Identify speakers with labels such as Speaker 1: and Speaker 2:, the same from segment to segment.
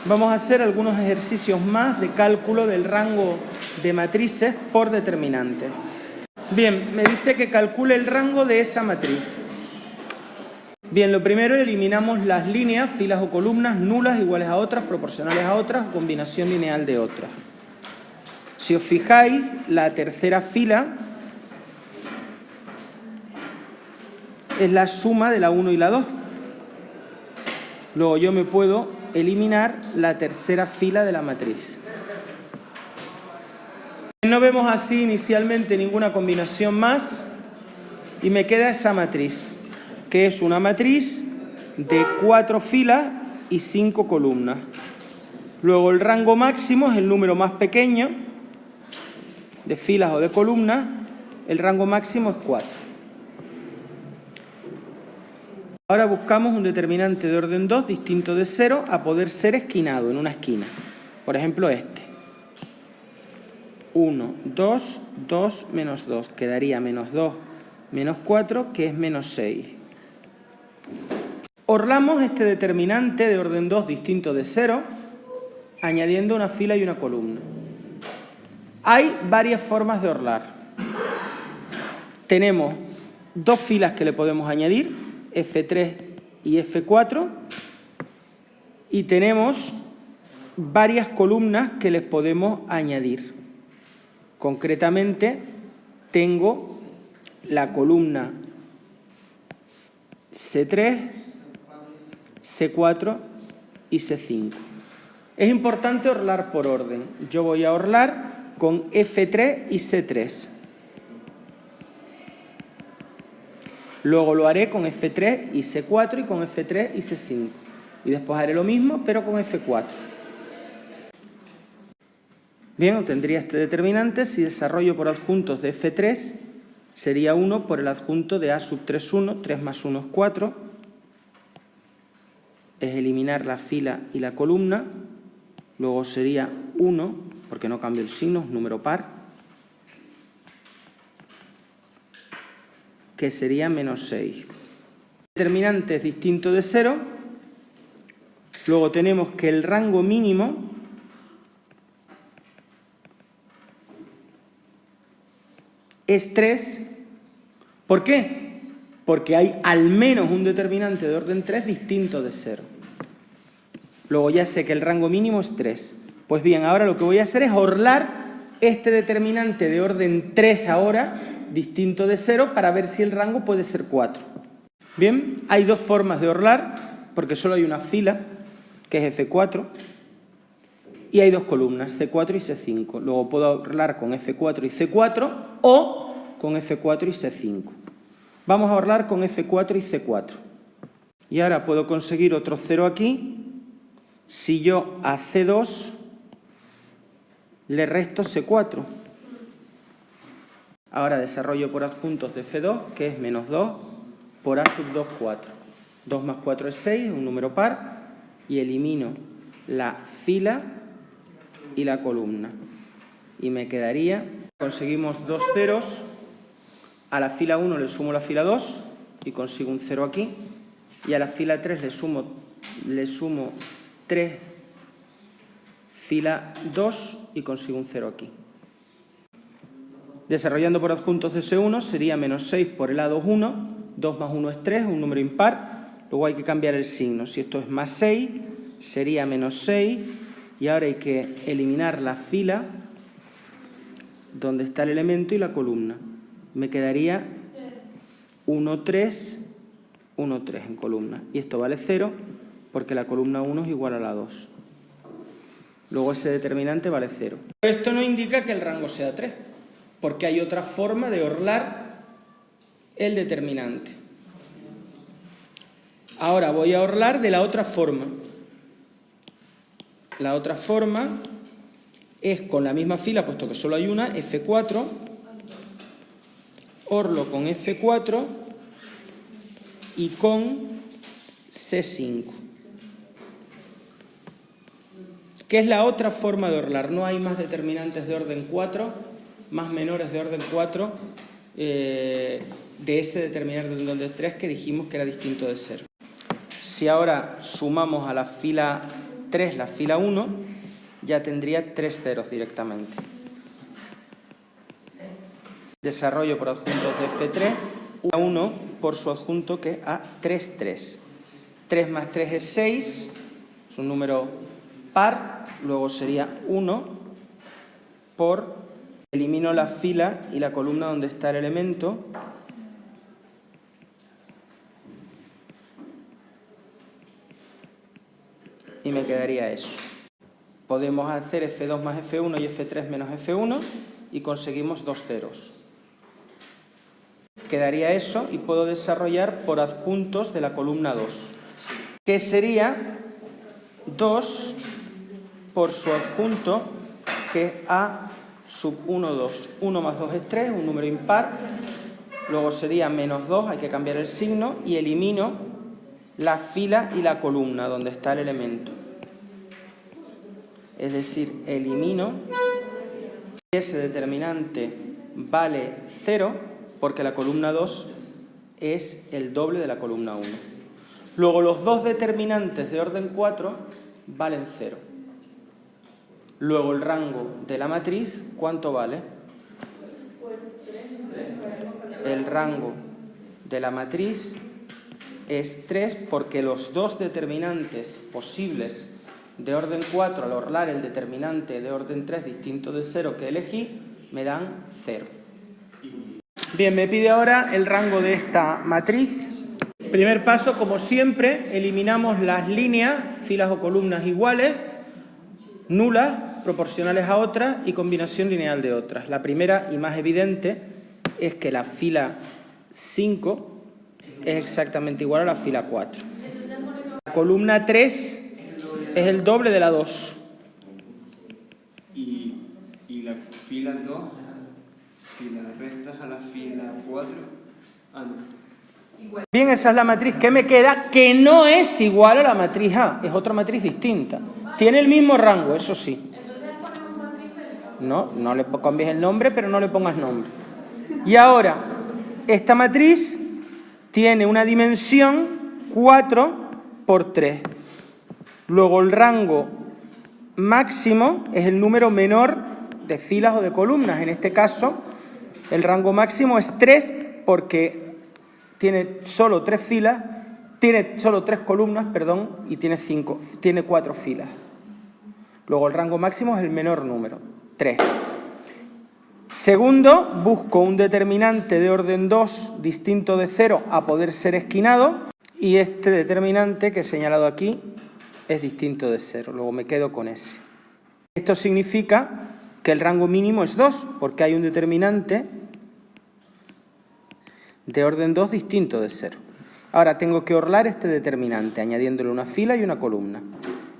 Speaker 1: Vamos a hacer algunos ejercicios más de cálculo del rango de matrices por determinante. Bien, me dice que calcule el rango de esa matriz. Bien, lo primero, eliminamos las líneas, filas o columnas nulas, iguales a otras, proporcionales a otras, o combinación lineal de otras. Si os fijáis, la tercera fila es la suma de la 1 y la 2. Luego yo me puedo eliminar la tercera fila de la matriz. No vemos así inicialmente ninguna combinación más y me queda esa matriz, que es una matriz de 4 filas y 5 columnas. Luego el rango máximo es el número más pequeño de filas o de columnas, el rango máximo es 4. Ahora buscamos un determinante de orden 2 distinto de 0 a poder ser esquinado en una esquina. Por ejemplo, este. 1, 2, 2, menos 2. Quedaría menos 2, menos 4, que es menos 6. Orlamos este determinante de orden 2 distinto de 0, añadiendo una fila y una columna. Hay varias formas de orlar. Tenemos dos filas que le podemos añadir, F3 y F4, y tenemos varias columnas que les podemos añadir. Concretamente, tengo la columna C3, C4 y C5. Es importante orlar por orden. Yo voy a orlar con F3 y C3. Luego lo haré con F3 y C4 y con F3 y C5. Y después haré lo mismo, pero con F4. Bien, obtendría este determinante si desarrollo por adjuntos de F3 sería 1 por el adjunto de A sub 3, 1. 3 más 1 es 4. Es eliminar la fila y la columna. Luego sería 1, porque no cambio el signo, es número par, que sería menos 6. Determinante es distinto de 0. Luego tenemos que el rango mínimo es 3. ¿Por qué? Porque hay al menos un determinante de orden 3 distinto de 0. Luego ya sé que el rango mínimo es 3. Pues bien, ahora lo que voy a hacer es orlar este determinante de orden 3 ahora, distinto de 0, para ver si el rango puede ser 4. Bien, hay dos formas de orlar, porque solo hay una fila, que es F4, y hay dos columnas, C4 y C5. Luego puedo orlar con F4 y C4 o con F4 y C5. Vamos a orlar con F4 y C4. Y ahora puedo conseguir otro 0 aquí si yo a C2 le resto C4. Ahora desarrollo por adjuntos de F2, que es menos 2 por A sub 2, 4. 2 más 4 es 6, un número par, y elimino la fila y la columna. Y me quedaría, conseguimos dos ceros, a la fila 1 le sumo la fila 2 y consigo un 0 aquí, y a la fila 3 le sumo 3 fila 2 y consigo un 0 aquí. Desarrollando por adjuntos de S1 sería menos 6 por el A2, 1, 2 más 1 es 3, un número impar, luego hay que cambiar el signo. Si esto es más 6, sería menos 6, y ahora hay que eliminar la fila donde está el elemento y la columna. Me quedaría 1, 3, 1, 3 en columna. Y esto vale 0 porque la columna 1 es igual a la 2. Luego ese determinante vale 0. Esto no indica que el rango sea 3, porque hay otra forma de orlar el determinante. Ahora voy a orlar de la otra forma. La otra forma es con la misma fila, puesto que solo hay una, F4, orlo con F4 y con C5. ¿Qué es la otra forma de orlar? No hay más determinantes de orden 4, más menores de orden 4, de ese determinante de orden 3 que dijimos que era distinto de 0. Si ahora sumamos a la fila 3 la fila 1, ya tendría 3 ceros directamente. Desarrollo por adjuntos de F3, 1 por su adjunto que es A3, 3. 3 más 3 es 6, es un número par, luego sería 1 por, elimino la fila y la columna donde está el elemento, y me quedaría eso. Podemos hacer F2 más F1 y F3 menos F1 y conseguimos 2 ceros. Quedaría eso y puedo desarrollar por adjuntos de la columna 2, que sería 2 por su adjunto, que es A sub 1, 2. 1 más 2 es 3, un número impar. Luego sería menos 2, hay que cambiar el signo, y elimino la fila y la columna donde está el elemento. Es decir, elimino, ese determinante vale 0, porque la columna 2 es el doble de la columna 1. Luego los dos determinantes de orden 4 valen 0. Luego el rango de la matriz, ¿cuánto vale? El rango de la matriz es 3 porque los dos determinantes posibles de orden 4 al orlar el determinante de orden 3 distinto de 0 que elegí me dan 0. Bien, me pide ahora el rango de esta matriz. Primer paso, como siempre, eliminamos las líneas, filas o columnas iguales, nulas, proporcionales a otras y combinación lineal de otras. La primera y más evidente es que la fila 5 es exactamente igual a la fila 4. La columna 3 es el doble de la 2.
Speaker 2: Y la fila 2, si la restas a la fila 4, no.
Speaker 1: Bien, esa es la matriz que me queda, que no es igual a la matriz A, es otra matriz distinta. Tiene el mismo rango, eso sí. No le cambies el nombre, pero no le pongas nombre. Y ahora, esta matriz tiene una dimensión 4 por 3. Luego el rango máximo es el número menor de filas o de columnas. En este caso, el rango máximo es 3 porque tiene solo 3 filas, tiene solo 3 columnas, perdón, y tiene 4 filas. Luego el rango máximo es el menor número, 3. Segundo, busco un determinante de orden 2 distinto de 0 a poder ser esquinado, y este determinante que he señalado aquí es distinto de 0. Luego me quedo con ese. Esto significa que el rango mínimo es 2, porque hay un determinante de orden 2 distinto de 0. Ahora tengo que orlar este determinante, añadiéndole una fila y una columna.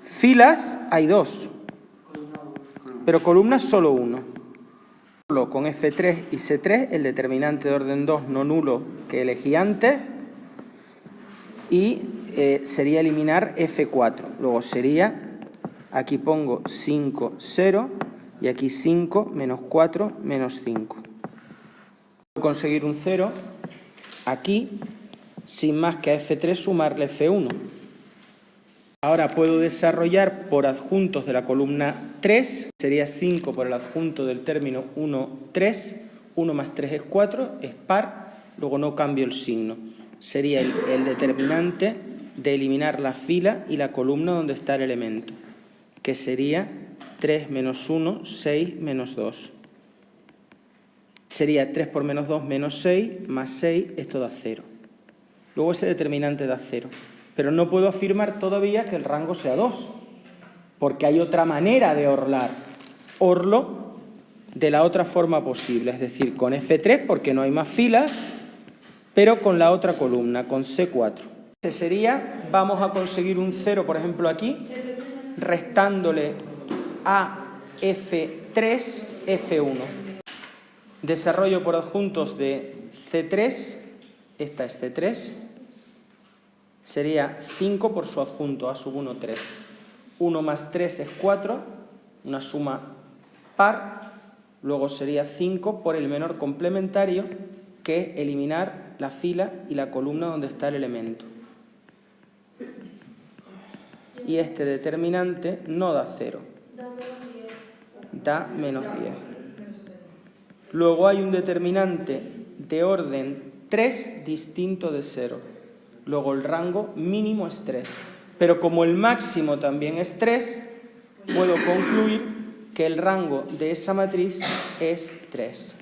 Speaker 1: Filas hay 2, pero columnas solo 1. Con F3 y C3, el determinante de orden 2 no nulo que elegí antes, y sería eliminar F4. Luego sería, aquí pongo 5, 0, y aquí 5, menos 4, menos 5. Puedo conseguir un 0 aquí, sin más que a F3 sumarle F1. Ahora puedo desarrollar por adjuntos de la columna 3, sería 5 por el adjunto del término 1, 3, 1 más 3 es 4, es par, luego no cambio el signo. Sería el determinante de eliminar la fila y la columna donde está el elemento, que sería 3 menos 1, 6 menos 2. Sería 3 por menos 2 menos 6, más 6, esto da 0. Luego ese determinante da 0. Pero no puedo afirmar todavía que el rango sea 2, porque hay otra manera de orlar. Orlo de la otra forma posible, es decir, con F3, porque no hay más filas, pero con la otra columna, con C4. Ese sería, vamos a conseguir un 0, por ejemplo, aquí, restándole a F3, F1. Desarrollo por adjuntos de C3, esta es C3, sería 5 por su adjunto, A sub 1, 3. 1 más 3 es 4, una suma par, luego sería 5 por el menor complementario, que es eliminar la fila y la columna donde está el elemento. y este determinante no da 0. Da menos 10. Luego hay un determinante de orden 3 distinto de 0. Luego el rango mínimo es 3. Pero como el máximo también es 3, puedo concluir que el rango de esa matriz es 3.